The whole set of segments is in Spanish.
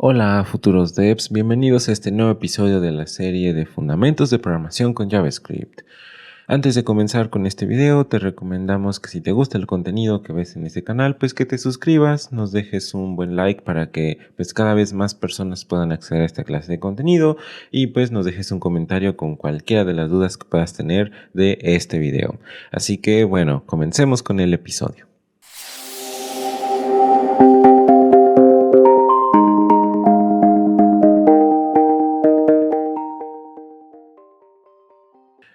Hola futuros devs, bienvenidos a este nuevo episodio de la serie de Fundamentos de Programación con JavaScript. Antes de comenzar con este video, te recomendamos que si te gusta el contenido que ves en este canal, pues que te suscribas, nos dejes un buen like para que pues cada vez más personas puedan acceder a esta clase de contenido y pues nos dejes un comentario con cualquiera de las dudas que puedas tener de este video. Así que bueno, comencemos con el episodio.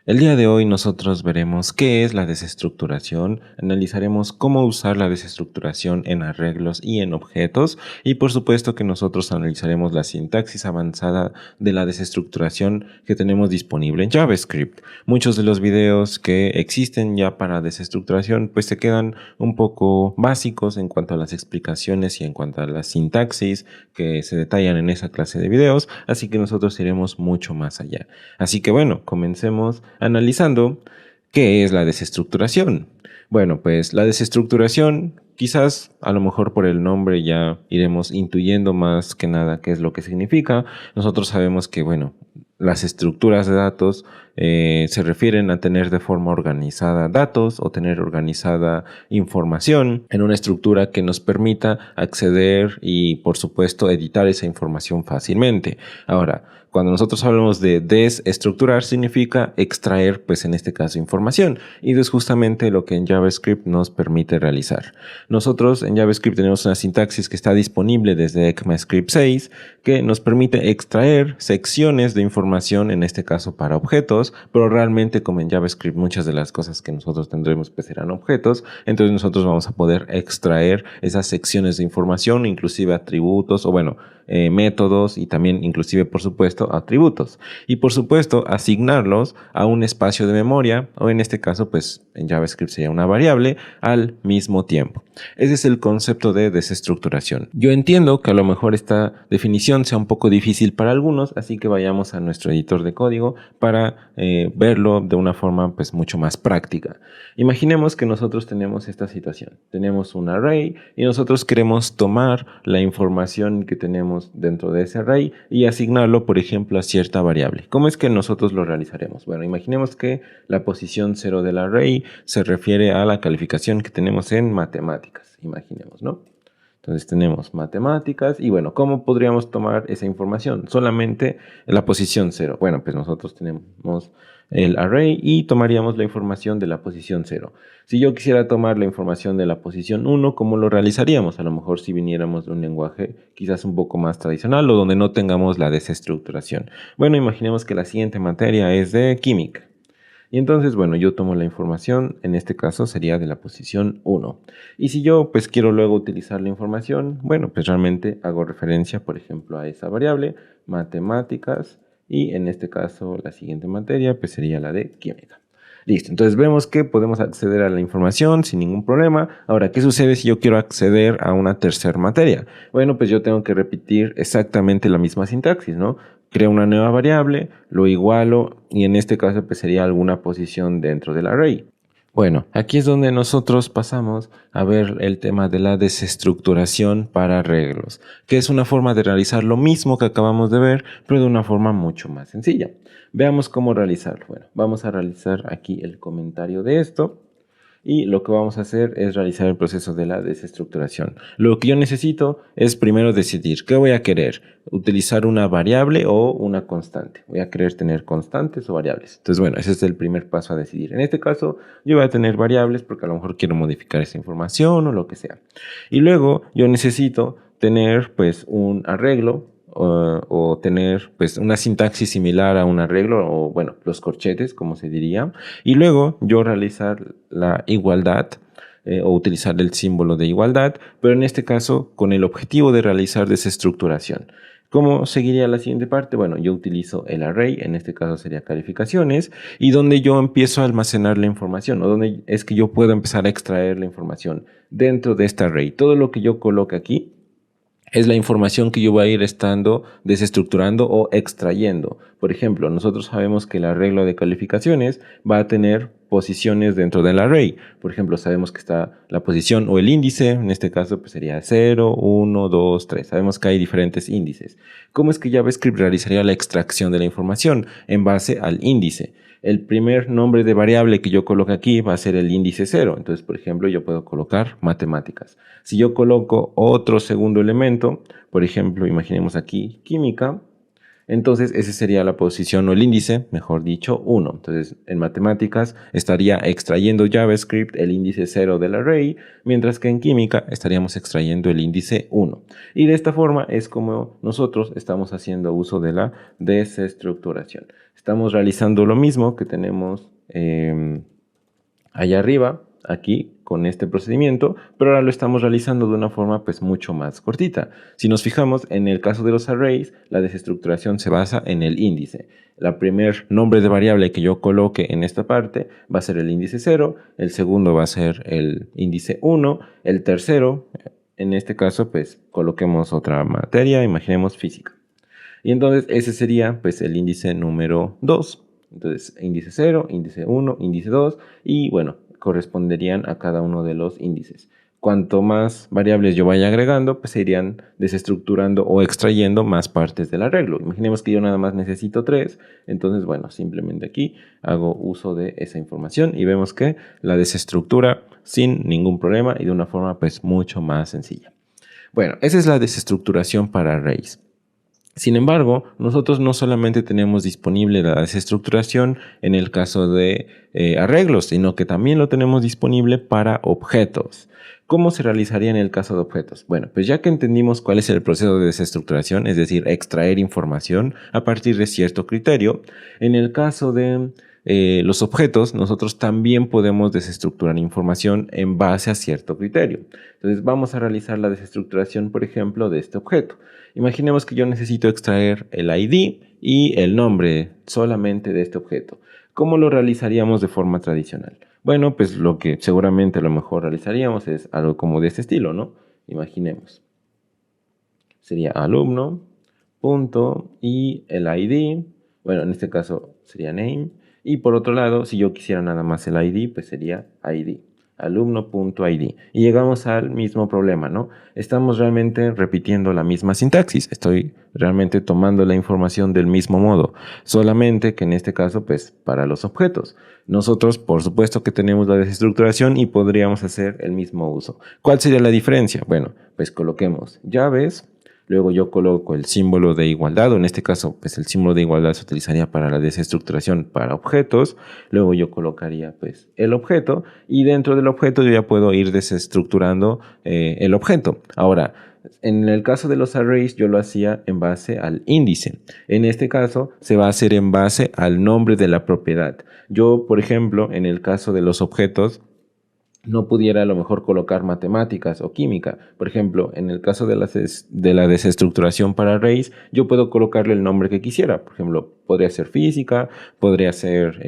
El día de hoy nosotros veremos qué es la desestructuración, analizaremos cómo usar la desestructuración en arreglos y en objetos y por supuesto que nosotros analizaremos la sintaxis avanzada de la desestructuración que tenemos disponible en JavaScript. Muchos de los videos que existen ya para desestructuración pues se quedan un poco básicos en cuanto a las explicaciones y en cuanto a la sintaxis que se detallan en esa clase de videos, así que nosotros iremos mucho más allá. Así que bueno, comencemos analizando qué es la desestructuración. Bueno, pues la desestructuración, quizás a lo mejor por el nombre ya iremos intuyendo más que nada qué es lo que significa. Nosotros sabemos que, bueno, las estructuras de datos se refieren a tener de forma organizada datos o tener organizada información en una estructura que nos permita acceder y, por supuesto, editar esa información fácilmente. Ahora, cuando nosotros hablamos de desestructurar, significa extraer, pues en este caso, información. Y es justamente lo que en JavaScript nos permite realizar. Nosotros en JavaScript tenemos una sintaxis que está disponible desde ECMAScript 6, que nos permite extraer secciones de información, en este caso para objetos, pero realmente como en JavaScript muchas de las cosas que nosotros tendremos pues serán objetos, entonces nosotros vamos a poder extraer esas secciones de información, inclusive atributos o bueno, métodos y también inclusive por supuesto atributos y por supuesto asignarlos a un espacio de memoria o en este caso pues en JavaScript sería una variable al mismo tiempo. Ese es el concepto de desestructuración. Yo entiendo que a lo mejor esta definición sea un poco difícil para algunos, así que vayamos a nuestro editor de código para verlo de una forma pues mucho más práctica. Imaginemos que nosotros tenemos esta situación. Tenemos un array y nosotros queremos tomar la información que tenemos dentro de ese array y asignarlo, por ejemplo, a cierta variable. ¿Cómo es que nosotros lo realizaremos? Bueno, imaginemos que la posición 0 del array se refiere a la calificación que tenemos en matemáticas. Imaginemos, ¿no? Entonces tenemos matemáticas y bueno, ¿cómo podríamos tomar esa información? Solamente en la posición 0. Bueno, pues nosotros tenemos el array y tomaríamos la información de la posición 0. Si yo quisiera tomar la información de la posición 1, ¿cómo lo realizaríamos? A lo mejor si viniéramos de un lenguaje quizás un poco más tradicional o donde no tengamos la desestructuración. Bueno, imaginemos que la siguiente materia es de química. Y entonces, bueno, yo tomo la información, en este caso sería de la posición 1. Y si yo pues quiero luego utilizar la información, bueno, pues realmente hago referencia, por ejemplo, a esa variable, matemáticas, y en este caso la siguiente materia pues sería la de química. Listo, entonces vemos que podemos acceder a la información sin ningún problema. Ahora, ¿qué sucede si yo quiero acceder a una tercera materia? Bueno, pues yo tengo que repetir exactamente la misma sintaxis, ¿no? Creo una nueva variable, lo igualo y en este caso pues sería alguna posición dentro del array. Bueno, aquí es donde nosotros pasamos a ver el tema de la desestructuración para arreglos, que es una forma de realizar lo mismo que acabamos de ver, pero de una forma mucho más sencilla. Veamos cómo realizarlo. Bueno, vamos a realizar aquí el comentario de esto. Y lo que vamos a hacer es realizar el proceso de la desestructuración. Lo que yo necesito es primero decidir qué voy a querer, utilizar una variable o una constante. Voy a querer tener constantes o variables. Entonces, bueno, ese es el primer paso a decidir. En este caso, yo voy a tener variables porque a lo mejor quiero modificar esa información o lo que sea. Y luego yo necesito tener pues un arreglo o tener pues una sintaxis similar a un arreglo o bueno, los corchetes como se diría y luego yo realizar la igualdad o utilizar el símbolo de igualdad, pero en este caso con el objetivo de realizar desestructuración. ¿Cómo seguiría la siguiente parte? Bueno, yo utilizo el array, en este caso sería calificaciones, y donde yo empiezo a almacenar la información, o donde es que yo puedo empezar a extraer la información dentro de este array. Todo lo que yo coloque aquí es la información que yo voy a ir estando desestructurando o extrayendo. Por ejemplo, nosotros sabemos que el arreglo de calificaciones va a tener posiciones dentro del array. Por ejemplo, sabemos que está la posición o el índice, en este caso pues sería 0, 1, 2, 3. Sabemos que hay diferentes índices. ¿Cómo es que JavaScript realizaría la extracción de la información? En base al índice. El primer nombre de variable que yo coloque aquí va a ser el índice 0. Entonces, por ejemplo, yo puedo colocar matemáticas. Si yo coloco otro segundo elemento, por ejemplo, imaginemos aquí química, entonces ese sería la posición o el índice, mejor dicho, 1. Entonces, en matemáticas estaría extrayendo JavaScript el índice 0 del array, mientras que en química estaríamos extrayendo el índice 1. Y de esta forma es como nosotros estamos haciendo uso de la desestructuración. Estamos realizando lo mismo que tenemos allá arriba, aquí, con este procedimiento, pero ahora lo estamos realizando de una forma pues mucho más cortita. Si nos fijamos, en el caso de los arrays, la desestructuración se basa en el índice. El primer nombre de variable que yo coloque en esta parte va a ser el índice 0, el segundo va a ser el índice 1, el tercero, en este caso, pues coloquemos otra materia, imaginemos física. Y entonces ese sería pues el índice número 2. Entonces índice 0, índice 1, índice 2 y bueno, corresponderían a cada uno de los índices. Cuanto más variables yo vaya agregando, pues se irían desestructurando o extrayendo más partes del arreglo. Imaginemos que yo nada más necesito 3, entonces bueno, simplemente aquí hago uso de esa información y vemos que la desestructura sin ningún problema y de una forma pues mucho más sencilla. Bueno, esa es la desestructuración para arrays. Sin embargo, nosotros no solamente tenemos disponible la desestructuración en el caso de arreglos, sino que también lo tenemos disponible para objetos. ¿Cómo se realizaría en el caso de objetos? Bueno, pues ya que entendimos cuál es el proceso de desestructuración, es decir, extraer información a partir de cierto criterio, en el caso de los objetos, nosotros también podemos desestructurar información en base a cierto criterio. Entonces vamos a realizar la desestructuración, por ejemplo, de este objeto. Imaginemos que yo necesito extraer el ID y el nombre solamente de este objeto. ¿Cómo lo realizaríamos de forma tradicional? Bueno, pues lo que seguramente a lo mejor realizaríamos es algo como de este estilo, ¿no? Imaginemos. Sería alumno, punto, y el ID, bueno, en este caso sería name, y por otro lado, si yo quisiera nada más el ID, pues sería ID, alumno.id. Y llegamos al mismo problema, ¿no? Estamos realmente repitiendo la misma sintaxis, estoy realmente tomando la información del mismo modo, solamente que en este caso, pues, para los objetos. Nosotros, por supuesto que tenemos la desestructuración y podríamos hacer el mismo uso. ¿Cuál sería la diferencia? Bueno, pues coloquemos llaves. Luego yo coloco el símbolo de igualdad, o en este caso, pues el símbolo de igualdad se utilizaría para la desestructuración para objetos. Luego yo colocaría pues el objeto y dentro del objeto yo ya puedo ir desestructurando el objeto. Ahora, en el caso de los arrays yo lo hacía en base al índice. En este caso se va a hacer en base al nombre de la propiedad. Yo, por ejemplo, en el caso de los objetos, no pudiera a lo mejor colocar matemáticas o química. Por ejemplo, en el caso de la desestructuración para arrays, yo puedo colocarle el nombre que quisiera. Por ejemplo, podría ser física, podría ser,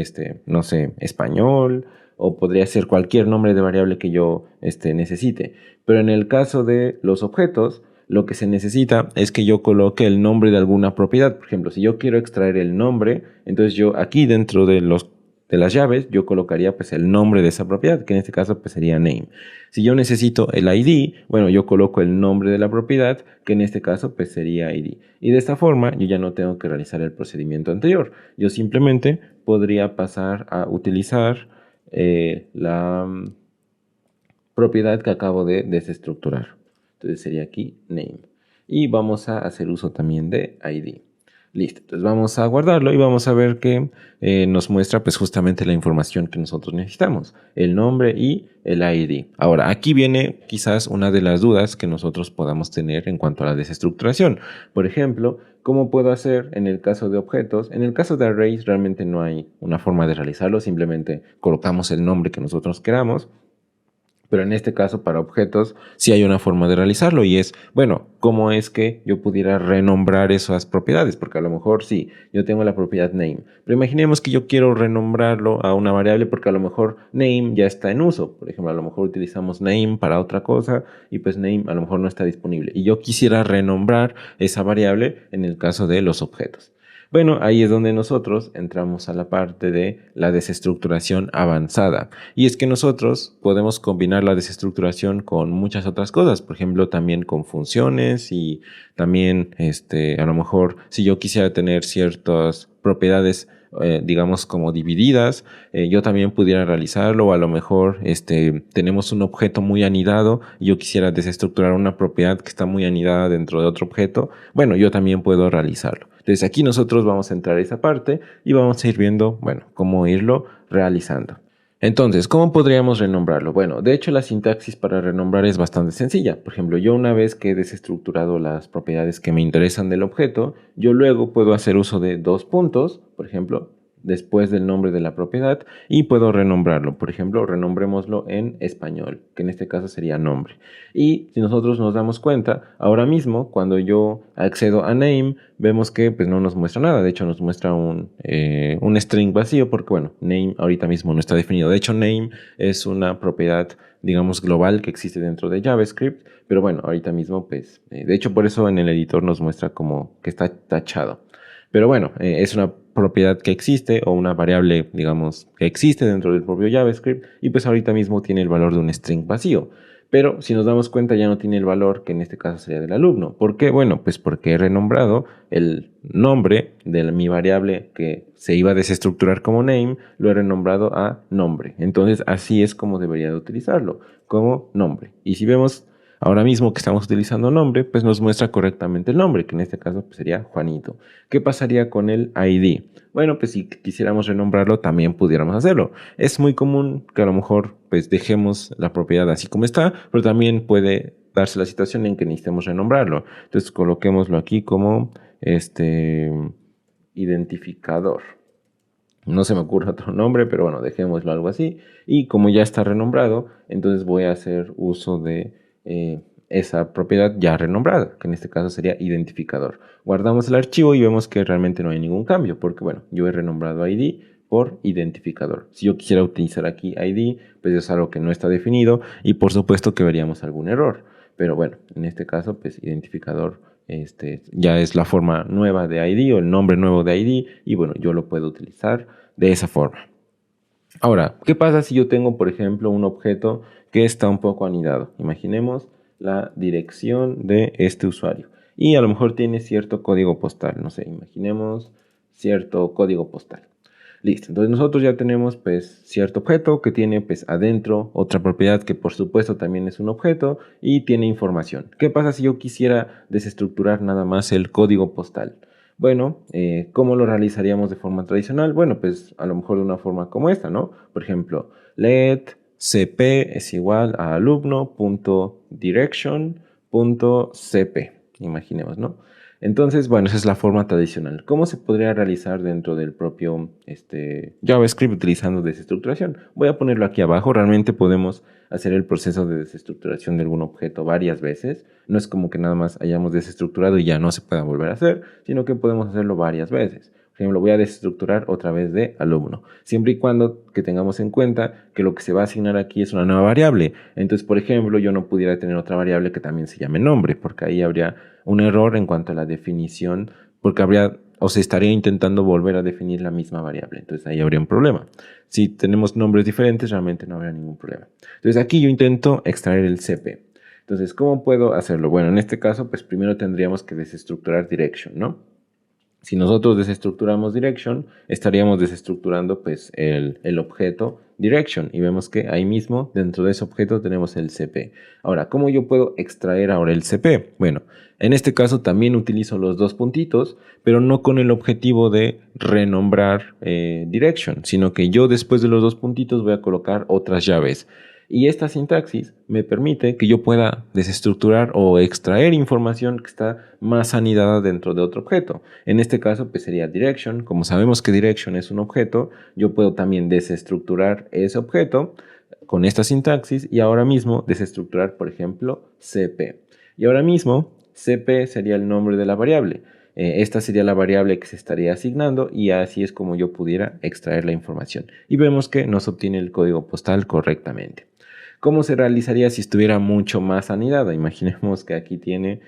no sé, español, o podría ser cualquier nombre de variable que yo necesite. Pero en el caso de los objetos, lo que se necesita es que yo coloque el nombre de alguna propiedad. Por ejemplo, si yo quiero extraer el nombre, entonces yo aquí dentro de las llaves, yo colocaría pues el nombre de esa propiedad, que en este caso pues sería name. Si yo necesito el ID, bueno, yo coloco el nombre de la propiedad, que en este caso pues sería ID. Y de esta forma yo ya no tengo que realizar el procedimiento anterior. Yo simplemente podría pasar a utilizar la propiedad que acabo de desestructurar. Entonces sería aquí name. Y vamos a hacer uso también de ID. Listo, entonces vamos a guardarlo y vamos a ver que nos muestra pues justamente la información que nosotros necesitamos, el nombre y el ID. Ahora, aquí viene quizás una de las dudas que nosotros podamos tener en cuanto a la desestructuración. Por ejemplo, ¿cómo puedo hacer en el caso de objetos? En el caso de arrays realmente no hay una forma de realizarlo, simplemente colocamos el nombre que nosotros queramos. Pero en este caso, para objetos, sí hay una forma de realizarlo y es, bueno, ¿cómo es que yo pudiera renombrar esas propiedades? Porque a lo mejor sí, yo tengo la propiedad name, pero imaginemos que yo quiero renombrarlo a una variable porque a lo mejor name ya está en uso. Por ejemplo, a lo mejor utilizamos name para otra cosa y pues name a lo mejor no está disponible. Y yo quisiera renombrar esa variable en el caso de los objetos. Bueno, ahí es donde nosotros entramos a la parte de la desestructuración avanzada. Y es que nosotros podemos combinar la desestructuración con muchas otras cosas, por ejemplo, también con funciones y también, a lo mejor, si yo quisiera tener ciertas propiedades, digamos, como divididas, yo también pudiera realizarlo, o a lo mejor, tenemos un objeto muy anidado y yo quisiera desestructurar una propiedad que está muy anidada dentro de otro objeto, bueno, yo también puedo realizarlo. Entonces aquí nosotros vamos a entrar a esa parte y vamos a ir viendo, bueno, cómo irlo realizando. Entonces, ¿cómo podríamos renombrarlo? Bueno, de hecho la sintaxis para renombrar es bastante sencilla. Por ejemplo, yo una vez que he desestructurado las propiedades que me interesan del objeto, yo luego puedo hacer uso de dos puntos, por ejemplo, después del nombre de la propiedad y puedo renombrarlo. Por ejemplo, renombrémoslo en español, que en este caso sería nombre. Y si nosotros nos damos cuenta, ahora mismo cuando yo accedo a name, vemos que pues no nos muestra nada. De hecho, nos muestra un string vacío porque, bueno, name ahorita mismo no está definido. De hecho, name es una propiedad, digamos, global que existe dentro de JavaScript. Pero bueno, ahorita mismo, pues, de hecho, por eso en el editor nos muestra como que está tachado. Pero bueno, es una propiedad que existe o una variable, digamos, que existe dentro del propio JavaScript y pues ahorita mismo tiene el valor de un string vacío. Pero si nos damos cuenta ya no tiene el valor que en este caso sería del alumno. ¿Por qué? Bueno, pues porque he renombrado el nombre de mi variable que se iba a desestructurar como name, lo he renombrado a nombre. Entonces así es como debería de utilizarlo, como nombre. Y si vemos ahora mismo que estamos utilizando nombre, pues nos muestra correctamente el nombre, que en este caso pues, sería Juanito. ¿Qué pasaría con el ID? Bueno, pues si quisiéramos renombrarlo, también pudiéramos hacerlo. Es muy común que a lo mejor pues dejemos la propiedad así como está, pero también puede darse la situación en que necesitemos renombrarlo. Entonces coloquémoslo aquí como identificador. No se me ocurre otro nombre, pero bueno, dejémoslo algo así. Y como ya está renombrado, entonces voy a hacer uso de esa propiedad ya renombrada, que en este caso sería identificador. Guardamos el archivo y vemos que realmente no hay ningún cambio, porque bueno, yo he renombrado ID por identificador. Si yo quisiera utilizar aquí ID, pues es algo que no está definido y por supuesto que veríamos algún error. Pero bueno, en este caso, pues identificador ya es la forma nueva de ID o el nombre nuevo de ID y bueno, yo lo puedo utilizar de esa forma. Ahora, ¿qué pasa si yo tengo, por ejemplo, un objeto que está un poco anidado? Imaginemos la dirección de este usuario y a lo mejor tiene cierto código postal, no sé, imaginemos cierto código postal. Listo, entonces nosotros ya tenemos pues cierto objeto que tiene pues adentro otra propiedad que por supuesto también es un objeto y tiene información. ¿Qué pasa si yo quisiera desestructurar nada más el código postal? Bueno, ¿cómo lo realizaríamos de forma tradicional? Bueno, pues a lo mejor de una forma como esta, ¿no? Por ejemplo, let cp es igual a alumno.direction.cp, imaginemos, ¿no? Entonces, bueno, esa es la forma tradicional. ¿Cómo se podría realizar dentro del propio JavaScript utilizando desestructuración? Voy a ponerlo aquí abajo. Realmente podemos hacer el proceso de desestructuración de algún objeto varias veces. No es como que nada más hayamos desestructurado y ya no se pueda volver a hacer, sino que podemos hacerlo varias veces. Por ejemplo, voy a desestructurar otra vez de alumno, siempre y cuando que tengamos en cuenta que lo que se va a asignar aquí es una nueva variable. Entonces, por ejemplo, yo no pudiera tener otra variable que también se llame nombre, porque ahí habría un error en cuanto a la definición, porque habría o se estaría intentando volver a definir la misma variable. Entonces ahí habría un problema. Si tenemos nombres diferentes, realmente no habría ningún problema. Entonces aquí yo intento extraer el CP. Entonces, ¿cómo puedo hacerlo? Bueno, en este caso, pues primero tendríamos que desestructurar direction, ¿no? Si nosotros desestructuramos direction, estaríamos desestructurando pues el objeto direction y vemos que ahí mismo dentro de ese objeto tenemos el CP. Ahora, ¿cómo yo puedo extraer ahora el CP? Bueno, en este caso también utilizo los dos puntitos, pero no con el objetivo de renombrar direction, sino que yo después de los dos puntitos voy a colocar otras llaves. Y esta sintaxis me permite que yo pueda desestructurar o extraer información que está más anidada dentro de otro objeto. En este caso, pues sería direction. Como sabemos que direction es un objeto, yo puedo también desestructurar ese objeto con esta sintaxis y ahora mismo desestructurar, por ejemplo, CP. Y ahora mismo CP sería el nombre de la variable. Esta sería la variable que se estaría asignando y así es como yo pudiera extraer la información. Y vemos que nos obtiene el código postal correctamente. ¿Cómo se realizaría si estuviera mucho más anidado? Imaginemos que aquí tiene,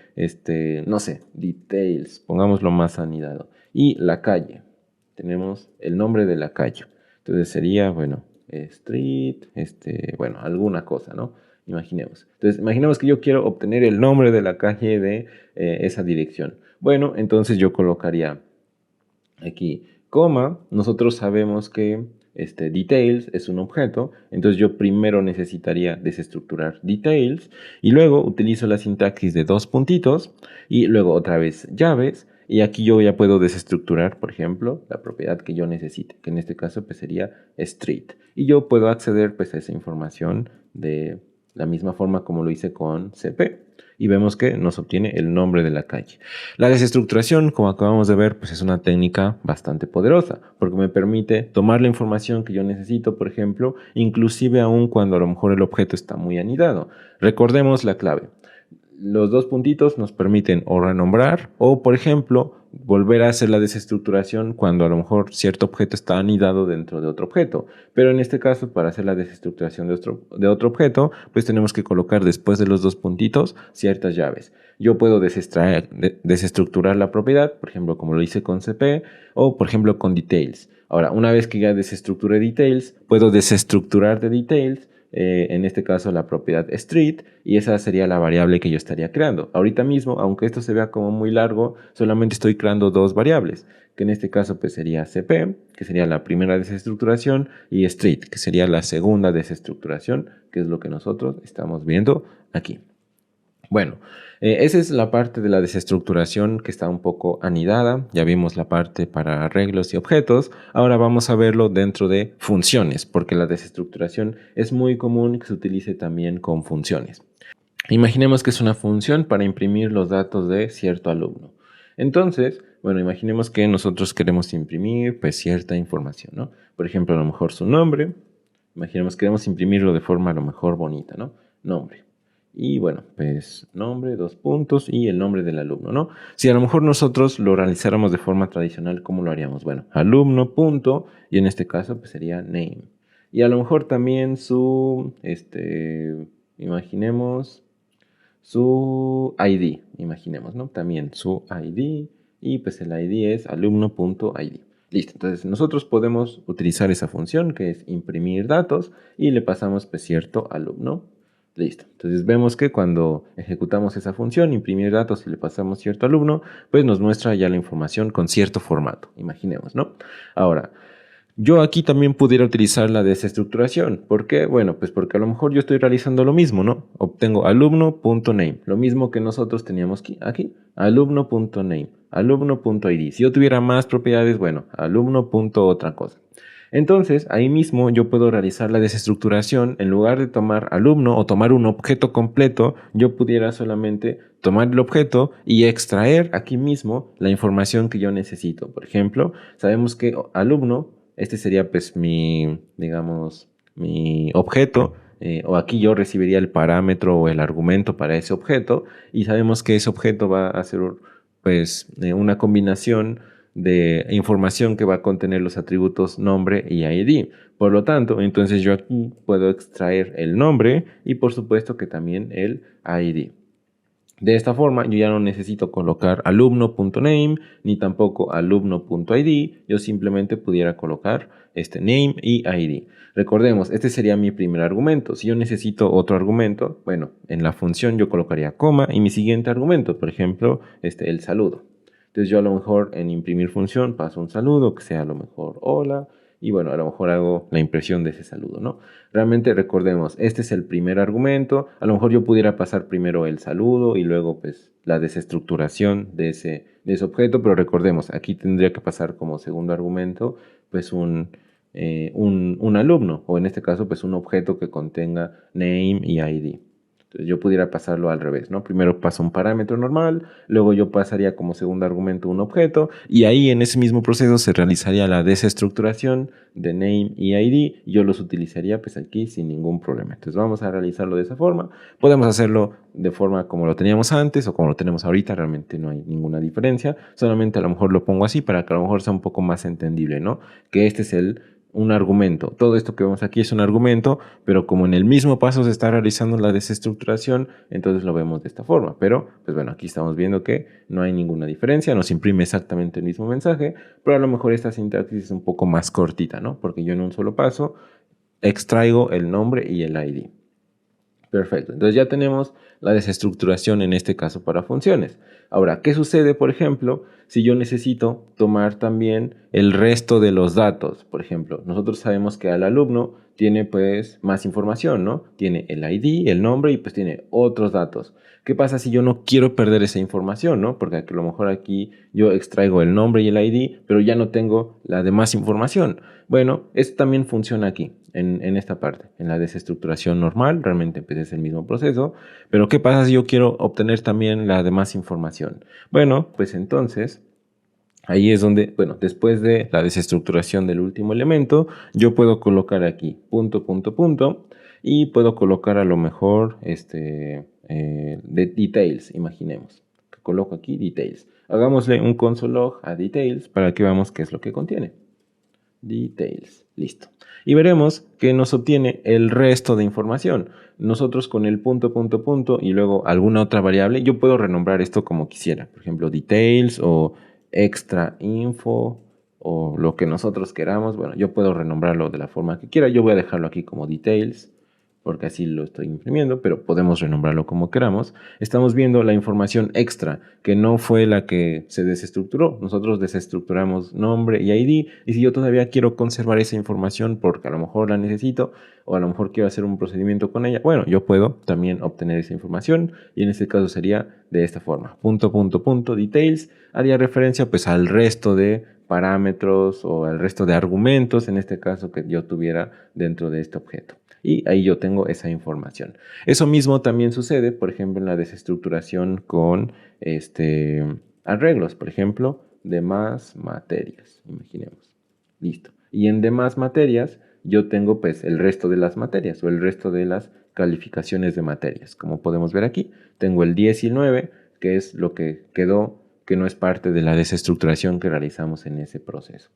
no sé, details, pongámoslo más anidado. Y la calle, tenemos el nombre de la calle. Entonces sería, bueno, street, bueno, alguna cosa, ¿no? Imaginemos. Entonces, imaginemos que yo quiero obtener el nombre de la calle de esa dirección. Bueno, entonces yo colocaría aquí, coma, nosotros sabemos que details es un objeto, entonces yo primero necesitaría desestructurar details y luego utilizo la sintaxis de dos puntitos y luego otra vez llaves y aquí yo ya puedo desestructurar, por ejemplo, la propiedad que yo necesite, que en este caso pues sería street y yo puedo acceder pues a esa información de la misma forma como lo hice con CP y vemos que nos obtiene el nombre de la calle. La desestructuración, como acabamos de ver, pues es una técnica bastante poderosa porque me permite tomar la información que yo necesito, por ejemplo, inclusive aún cuando a lo mejor el objeto está muy anidado. Recordemos la clave. Los dos puntitos nos permiten o renombrar o, por ejemplo, volver a hacer la desestructuración cuando a lo mejor cierto objeto está anidado dentro de otro objeto. Pero en este caso, para hacer la desestructuración de otro objeto, pues tenemos que colocar después de los dos puntitos ciertas llaves. Yo puedo desestructurar la propiedad, por ejemplo, como lo hice con CP, o por ejemplo con details. Ahora, una vez que ya desestructuré details, puedo desestructurar de details, en este caso la propiedad street, y esa sería la variable que yo estaría creando. Ahorita mismo, aunque esto se vea como muy largo, solamente estoy creando dos variables, que en este caso pues sería CP, que sería la primera desestructuración, y street, que sería la segunda desestructuración, que es lo que nosotros estamos viendo aquí. Bueno, esa es la parte de la desestructuración que está un poco anidada. Ya vimos la parte para arreglos y objetos. Ahora vamos a verlo dentro de funciones, porque la desestructuración es muy común que se utilice también con funciones. Imaginemos que es una función para imprimir los datos de cierto alumno. Entonces, bueno, imaginemos que nosotros queremos imprimir pues cierta información, ¿no? Por ejemplo, a lo mejor su nombre. Imaginemos que queremos imprimirlo de forma a lo mejor bonita, ¿no? Nombre. Y bueno, pues nombre, dos puntos y el nombre del alumno, ¿no? Si a lo mejor nosotros lo realizáramos de forma tradicional, ¿cómo lo haríamos? Bueno, alumno, punto, y en este caso pues sería name. Y a lo mejor también su, imaginemos su ID, imaginemos, ¿no? También su ID y pues el ID es alumno.id. Listo, entonces nosotros podemos utilizar esa función que es imprimir datos y le pasamos pues cierto alumno. Listo, entonces vemos que cuando ejecutamos esa función, imprimir datos y le pasamos cierto alumno, pues nos muestra ya la información con cierto formato, imaginemos, ¿no? Ahora, yo aquí también pudiera utilizar la desestructuración. ¿Por qué? Bueno, pues porque a lo mejor yo estoy realizando lo mismo, ¿no? Obtengo alumno.name, lo mismo que nosotros teníamos aquí, alumno.name, alumno.id. Si yo tuviera más propiedades, bueno, alumno.otra cosa. Entonces, ahí mismo yo puedo realizar la desestructuración. En lugar de tomar alumno o tomar un objeto completo, yo pudiera solamente tomar el objeto y extraer aquí mismo la información que yo necesito. Por ejemplo, sabemos que alumno, este sería pues mi, digamos, mi objeto, o aquí yo recibiría el parámetro o el argumento para ese objeto y sabemos que ese objeto va a ser pues una combinación de información que va a contener los atributos nombre y ID. Por lo tanto, entonces yo aquí puedo extraer el nombre y por supuesto que también el ID. De esta forma, yo ya no necesito colocar alumno.name ni tampoco alumno.id. Yo simplemente pudiera colocar este name y ID. Recordemos, este sería mi primer argumento. Si yo necesito otro argumento, bueno, en la función yo colocaría coma y mi siguiente argumento, por ejemplo, el saludo. Entonces yo a lo mejor en imprimir función paso un saludo, que sea a lo mejor hola, y bueno, a lo mejor hago la impresión de ese saludo, ¿no? Realmente recordemos, este es el primer argumento, a lo mejor yo pudiera pasar primero el saludo y luego pues la desestructuración de ese objeto, pero recordemos, aquí tendría que pasar como segundo argumento pues un alumno, o en este caso pues un objeto que contenga name y ID. Entonces yo pudiera pasarlo al revés, ¿no? Primero paso un parámetro normal, luego yo pasaría como segundo argumento un objeto y ahí en ese mismo proceso se realizaría la desestructuración de name y ID y yo los utilizaría pues aquí sin ningún problema. Entonces vamos a realizarlo de esa forma. Podemos hacerlo de forma como lo teníamos antes o como lo tenemos ahorita, realmente no hay ninguna diferencia. Solamente a lo mejor lo pongo así para que a lo mejor sea un poco más entendible, ¿no? Que este es un argumento. Todo esto que vemos aquí es un argumento, pero como en el mismo paso se está realizando la desestructuración, entonces lo vemos de esta forma. Pero, pues bueno, aquí estamos viendo que no hay ninguna diferencia, nos imprime exactamente el mismo mensaje, pero a lo mejor esta sintaxis es un poco más cortita, ¿no? Porque yo en un solo paso extraigo el nombre y el ID. Perfecto, entonces ya tenemos la desestructuración en este caso para funciones. Ahora, ¿qué sucede, por ejemplo, si yo necesito tomar también el resto de los datos? Por ejemplo, nosotros sabemos que al alumno tiene pues más información, ¿no? Tiene el ID, el nombre y pues tiene otros datos. ¿Qué pasa si yo no quiero perder esa información, ¿no? Porque a lo mejor aquí yo extraigo el nombre y el ID, pero ya no tengo la demás información. Bueno, esto también funciona aquí, en esta parte, en la desestructuración normal, realmente pues, es el mismo proceso, pero ¿qué pasa si yo quiero obtener también la demás información? Bueno, pues entonces, ahí es donde, bueno, después de la desestructuración del último elemento, yo puedo colocar aquí punto, punto, punto, y puedo colocar a lo mejor, de details, imaginemos, que coloco aquí details. Hagámosle un console log a details para que veamos qué es lo que contiene. Details, listo. Y veremos que nos obtiene el resto de información. Nosotros con el punto, punto, punto y luego alguna otra variable, yo puedo renombrar esto como quisiera. Por ejemplo, details o extra info o lo que nosotros queramos. Bueno, yo puedo renombrarlo de la forma que quiera. Yo voy a dejarlo aquí como details porque así lo estoy imprimiendo, pero podemos renombrarlo como queramos. Estamos viendo la información extra, que no fue la que se desestructuró. Nosotros desestructuramos nombre y ID, y si yo todavía quiero conservar esa información porque a lo mejor la necesito, o a lo mejor quiero hacer un procedimiento con ella, bueno, yo puedo también obtener esa información, y en este caso sería de esta forma. Punto, punto, punto, details, haría referencia pues al resto de parámetros o al resto de argumentos, en este caso que yo tuviera dentro de este objeto. Y ahí yo tengo esa información. Eso mismo también sucede, por ejemplo, en la desestructuración con arreglos, por ejemplo, demás materias, imaginemos. Listo. Y en demás materias yo tengo pues el resto de las materias o el resto de las calificaciones de materias. Como podemos ver aquí, tengo el 10 y el 9, que es lo que quedó, que no es parte de la desestructuración que realizamos en ese proceso.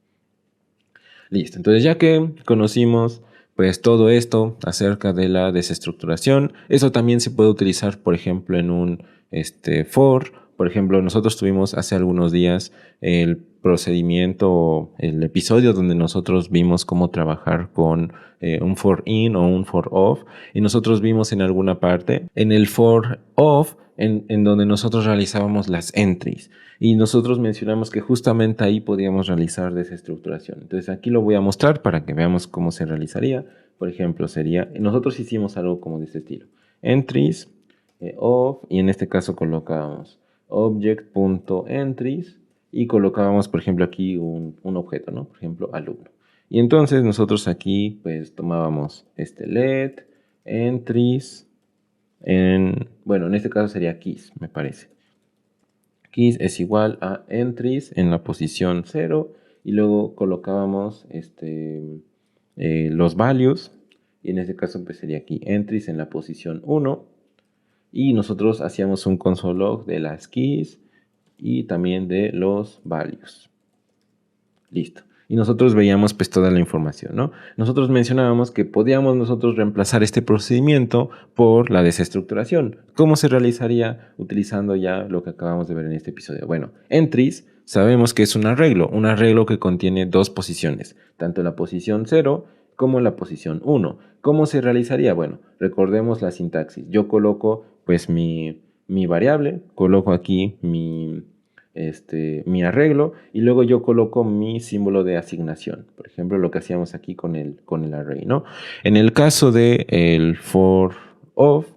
Listo, entonces ya que conocimos pues todo esto acerca de la desestructuración, eso también se puede utilizar, por ejemplo, en un for. Por ejemplo, nosotros tuvimos hace algunos días el procedimiento, el episodio donde nosotros vimos cómo trabajar con un for in o un for of, y nosotros vimos en alguna parte, en el for of, en donde nosotros realizábamos las entries. Y nosotros mencionamos que justamente ahí podíamos realizar desestructuración. Entonces aquí lo voy a mostrar para que veamos cómo se realizaría. Por ejemplo, nosotros hicimos algo como de este estilo. Entries of, y en este caso colocábamos object.entries y colocábamos, por ejemplo, aquí un objeto, ¿no? Por ejemplo, alumno. Y entonces nosotros aquí pues tomábamos let entries bueno, en este caso sería keys, me parece. Keys es igual a entries en la posición 0 y luego colocábamos los values y en este caso pues sería aquí entries en la posición 1 y nosotros hacíamos un console log de las keys y también de los values. Listo. Y nosotros veíamos pues toda la información, ¿no? Nosotros mencionábamos que podíamos nosotros reemplazar este procedimiento por la desestructuración. ¿Cómo se realizaría utilizando ya lo que acabamos de ver en este episodio? Bueno, entries sabemos que es un arreglo que contiene dos posiciones, tanto la posición 0 como la posición 1. ¿Cómo se realizaría? Bueno, recordemos la sintaxis. Yo coloco pues mi variable, coloco aquí mi arreglo y luego yo coloco mi símbolo de asignación. Por ejemplo, lo que hacíamos aquí con el array, ¿no? En el caso de el for of,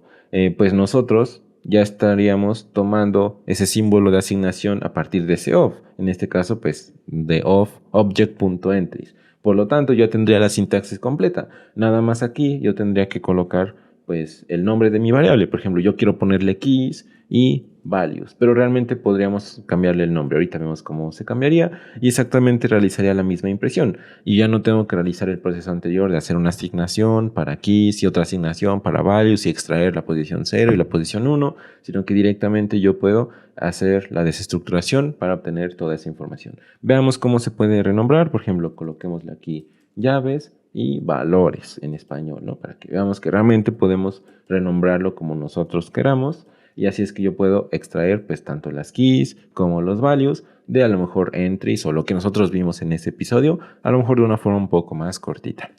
pues nosotros ya estaríamos tomando ese símbolo de asignación a partir de ese of. En este caso, pues de of object.entries. Por lo tanto, yo tendría la sintaxis completa. Nada más aquí yo tendría que colocar pues el nombre de mi variable. Por ejemplo, yo quiero ponerle keys y values, pero realmente podríamos cambiarle el nombre. Ahorita vemos cómo se cambiaría y exactamente realizaría la misma impresión. Y ya no tengo que realizar el proceso anterior de hacer una asignación para keys y otra asignación para values y extraer la posición 0 y la posición 1, sino que directamente yo puedo hacer la desestructuración para obtener toda esa información. Veamos cómo se puede renombrar. Por ejemplo, coloquémosle aquí llaves y valores en español, ¿no? Para que veamos que realmente podemos renombrarlo como nosotros queramos. Y así es que yo puedo extraer pues tanto las keys como los values de a lo mejor entries o lo que nosotros vimos en este episodio, a lo mejor de una forma un poco más cortita.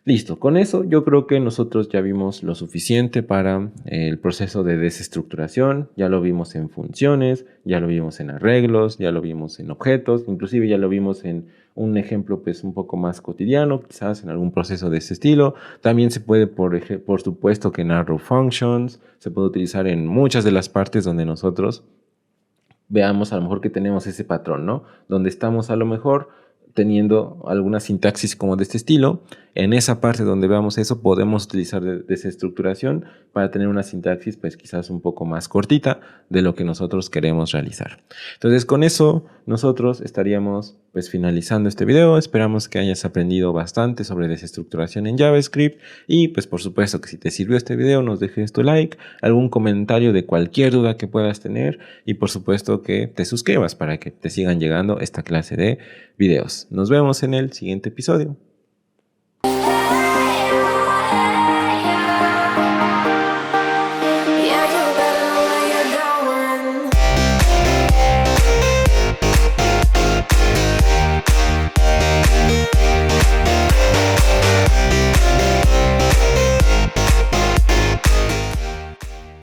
Listo, con eso yo creo que nosotros ya vimos lo suficiente para el proceso de desestructuración, ya lo vimos en funciones, ya lo vimos en arreglos, ya lo vimos en objetos, inclusive ya lo vimos en un ejemplo pues un poco más cotidiano, quizás en algún proceso de ese estilo. También se puede, por supuesto, que en arrow functions, se puede utilizar en muchas de las partes donde nosotros veamos a lo mejor que tenemos ese patrón, ¿no? Donde estamos a lo mejor teniendo alguna sintaxis como de este estilo. En esa parte donde veamos eso podemos utilizar desestructuración para tener una sintaxis pues quizás un poco más cortita de lo que nosotros queremos realizar. Entonces con eso nosotros estaríamos pues finalizando este video. Esperamos que hayas aprendido bastante sobre desestructuración en JavaScript y pues por supuesto que si te sirvió este video nos dejes tu like, algún comentario de cualquier duda que puedas tener y por supuesto que te suscribas para que te sigan llegando esta clase de videos. Nos vemos en el siguiente episodio.